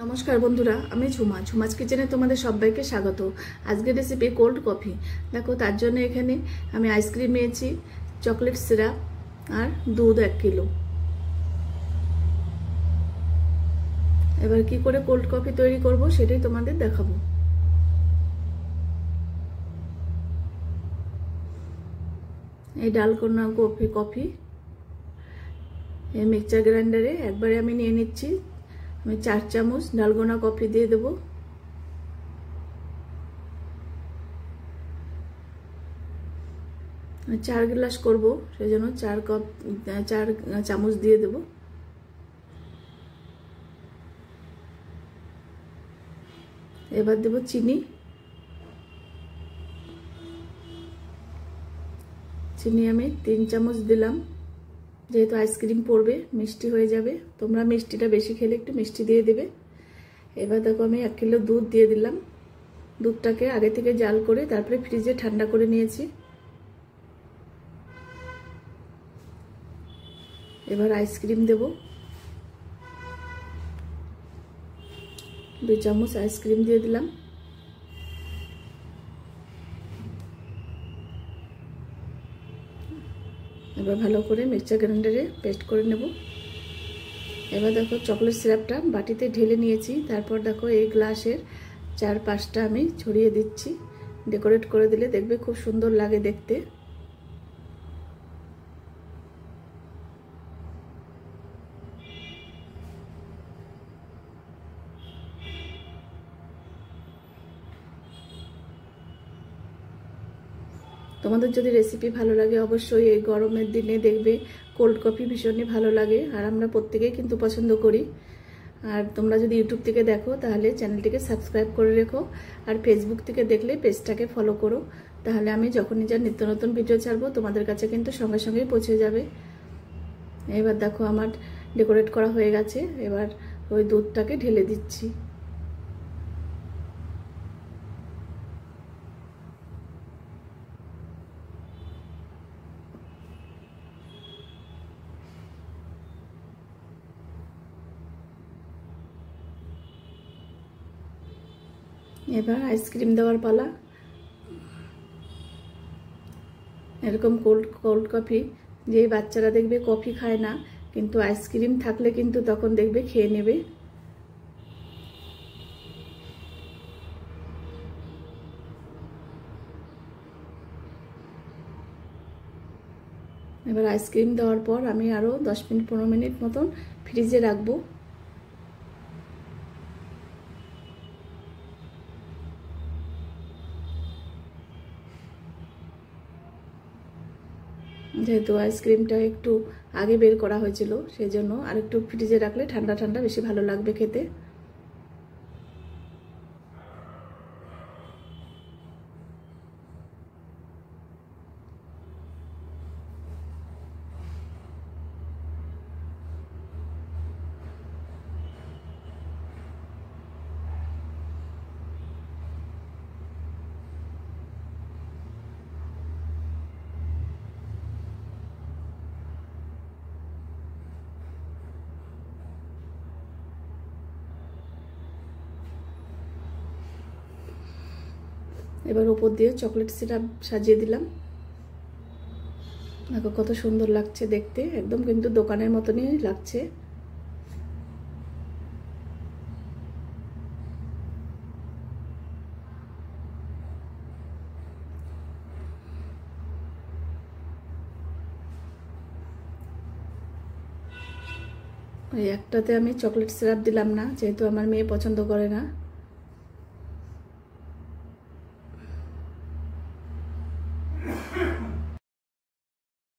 নমস্কার বন্ধুরা, আমি ঝুমাজ কিচেনে তোমাদের সবাইকে স্বাগত। আজকের রেসিপি কোল্ড কফি। দেখো, তার জন্য এখানে আমি আইসক্রিম নিয়েছি, চকলেট সিরাপ আর দুধ 1 কিলো। এবার কি করে কোল্ড কফি তৈরি করব সেটাই তোমাদের দেখাবো। এই ডালগোনা কফি এই মিক্সচার গ্রাইন্ডারে একবারে আমি নিয়ে নিচ্ছি। আমি 4 চামচ ডালগোনা কফি দিয়ে দেবো। চার গ্লাস করব, সেই জন্য 4 চামচ দিয়ে দেব। এবার দেব চিনি। চিনি আমি 3 চামচ দিলাম, যেহেতু আইসক্রিম পড়বে মিষ্টি হয়ে যাবে। তোমরা মিষ্টিটা বেশি খেলে একটু মিষ্টি দিয়ে দেবে। এবার দেখো, আমি 1 কিলো দুধ দিয়ে দিলাম। দুধটাকে আগে থেকে জাল করে তারপরে ফ্রিজে ঠান্ডা করে নিয়েছি। এবার আইসক্রিম দেব, 2 চামচ আইসক্রিম দিয়ে দিলাম। এবার ভালো করে মিক্সচার গ্রাইন্ডারে পেস্ট করে নেব। এবার দেখো, চকলেট সিরাপটা বাটিতে ঢেলে নিয়েছি। তারপর দেখো, এই গ্লাসের 4-5টা আমি ছড়িয়ে দিচ্ছি। ডেকোরেট করে দিলে দেখবে খুব সুন্দর লাগে দেখতে। তোমাদের যদি রেসিপি ভালো লাগে, অবশ্যই এই গরমের দিনে দেখবে কোল্ড কফি ভীষণই ভালো লাগে, আর আমরা প্রত্যেকেই কিন্তু পছন্দ করি। আর তোমরা যদি ইউটিউব থেকে দেখো তাহলে চ্যানেলটিকে সাবস্ক্রাইব করে রেখো, আর ফেসবুক থেকে দেখলে পেজটাকে ফলো করো। তাহলে আমি যখনই যা নিত্য নতুন ভিডিও ছাড়বো তোমাদের কাছে কিন্তু সঙ্গে সঙ্গেই পৌঁছে যাবে। এবার দেখো, আমার ডেকোরেট করা হয়ে গেছে। এবার ওই দুধটাকে ঢেলে দিচ্ছি। এবার আইসক্রিম দেওয়ার পালা। এরকম কোল্ড কফি, যেই বাচ্চারা দেখবে কফি খায় না, কিন্তু আইসক্রিম থাকলে কিন্তু তখন দেখবে খেয়ে নেবে। এবার আইসক্রিম দেওয়ার পর আমি আরও 10-15 মিনিট মতন ফ্রিজে রাখবো। যেহেতু আইসক্রিমটা একটু আগে বের করা হয়েছিল, সেই জন্য আর একটু ফ্রিজে রাখলে ঠান্ডা ঠান্ডা বেশি ভালো লাগবে খেতে। এবার উপর দিয়ে চকলেট সিরাপ সাজিয়ে দিলাম। দেখো কত সুন্দর লাগছে দেখতে, একদম কিন্তু দোকানের মতনই লাগছে। ওই একটাতে আমি চকলেট সিরাপ দিলাম না, যেহেতু আমার মেয়ে পছন্দ করে না।